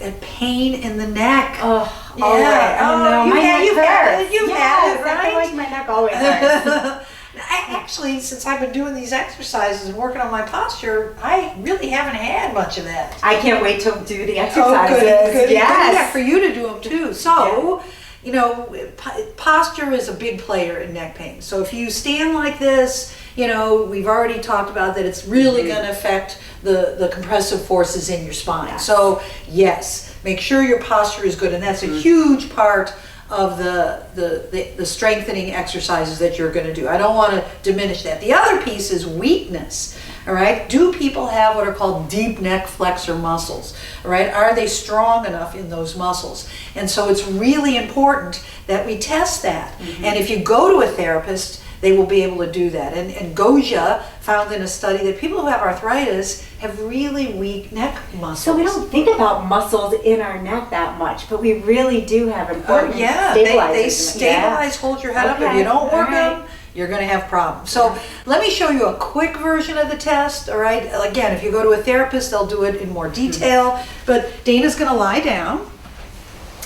at pain in the neck. Oh, yeah. Right. Oh, no, my neck you've had it, I right? feel like my neck always hurts. Actually, since I've been doing these exercises and working on my posture, I really haven't had much of that. I can't wait to do the exercises. Oh, good. Yes. Yeah, for you to do them too. So, you know, posture is a big player in neck pain. So if you stand like this, you know, we've already talked about that it's really going to affect the compressive forces in your spine. Yes. So yes, make sure your posture is good, and that's a huge part of the strengthening exercises that you're going to do. I don't want to diminish that. The other piece is weakness. All right, do people have what are called deep neck flexor muscles? All right, are they strong enough in those muscles? And so it's really important that we test that. And if you go to a therapist, they will be able to do that. And Gogia found in a study that people who have arthritis have really weak neck muscles. So we don't think about muscles in our neck that much, but we really do have important stabilizers. They stabilize, hold your head up. If you don't work them, you're going to have problems. So let me show you a quick version of the test, all right? Again, if you go to a therapist, they'll do it in more detail, but Dana's going to lie down,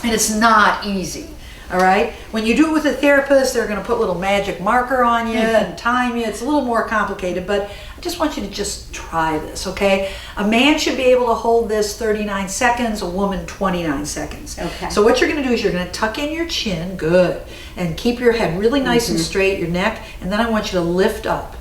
and it's not easy. All right. When you do it with a therapist, they're going to put a little magic marker on you and time you. It's a little more complicated, but I just want you to just try this, okay? A man should be able to hold this 39 seconds, a woman 29 seconds. Okay. So what you're going to do is you're going to tuck in your chin, good, and keep your head really nice and straight, your neck, and then I want you to lift up.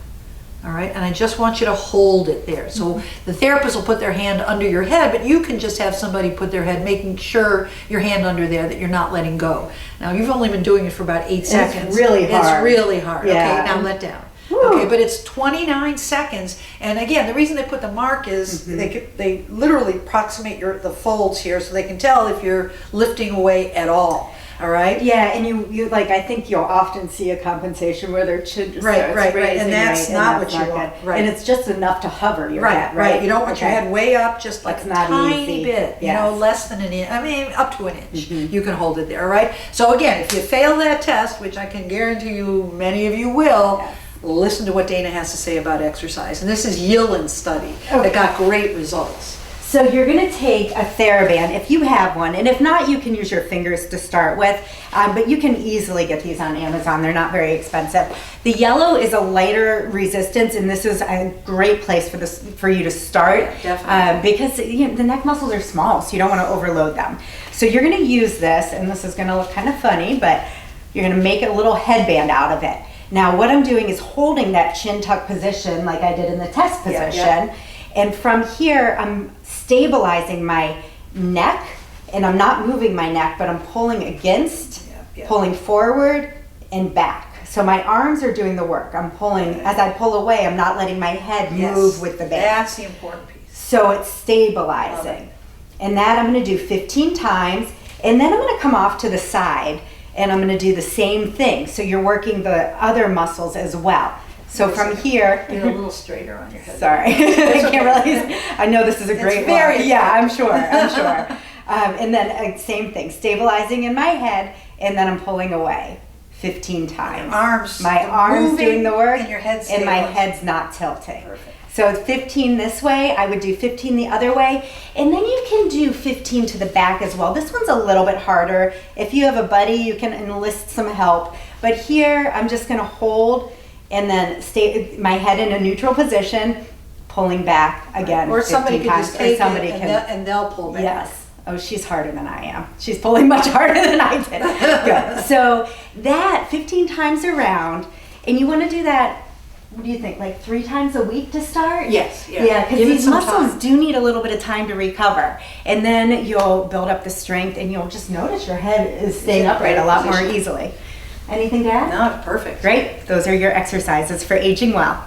All right, and I just want you to hold it there. So the therapist will put their hand under your head, but you can just have somebody put their head, making sure your hand under there, that you're not letting go. Now, you've only been doing it for about 8 seconds. It's really hard. It's really hard. Yeah. Okay, now let down. Woo. Okay, but it's 29 seconds. And again, the reason they put the mark is they literally approximate the folds here so they can tell if you're lifting away at all. All right. Yeah, and you like, I think you'll often see a compensation where their chin just starts raising, and that's not what you want. Right. And it's just enough to hover your head, right. You don't want your head way up, just like That's a not tiny easy. bit, you Yes. know, less than an inch. I mean, up to an inch. You can hold it there, all right? So again, if you fail that test, which I can guarantee you many of you will, listen to what Dana has to say about exercise. And this is Yillin's study that got great results. So you're going to take a TheraBand if you have one, and if not, you can use your fingers to start with, but you can easily get these on Amazon. They're not very expensive. The yellow is a lighter resistance, and this is a great place for you to start. Definitely. Because the neck muscles are small, so you don't want to overload them. So you're going to use this, and this is going to look kind of funny, but you're going to make a little headband out of it. Now what I'm doing is holding that chin tuck position like I did in the test position, and from here I'm stabilizing my neck, and I'm not moving my neck, but I'm pulling against, pulling forward and back. So my arms are doing the work. I'm pulling, as I pull away, I'm not letting my head move with the band. That's the important piece. So it's stabilizing. And that I'm gonna do 15 times, and then I'm gonna come off to the side, and I'm gonna do the same thing. So you're working the other muscles as well. So from here, get a little straighter on your head. Sorry, I can't really. I know this is a great one. Yeah, I'm sure. And then same thing, stabilizing in my head, and then I'm pulling away 15 times. My arms doing the work, and my head's not tilting. Perfect. So 15 this way, I would do 15 the other way, and then you can do 15 to the back as well. This one's a little bit harder. If you have a buddy, you can enlist some help. But here, I'm just gonna hold and then stay my head in a neutral position, pulling back again. Or somebody could just take it and they'll pull back. Yes. Oh, she's harder than I am. She's pulling much harder than I did. Good. So that 15 times around, and you want to do that, what do you think, like 3 times a week to start? Yes. Yeah, because these muscles do need a little bit of time to recover. And then you'll build up the strength, and you'll just notice your head is staying upright a lot more easily. Anything to add? No, perfect. Great. Those are your exercises for aging well.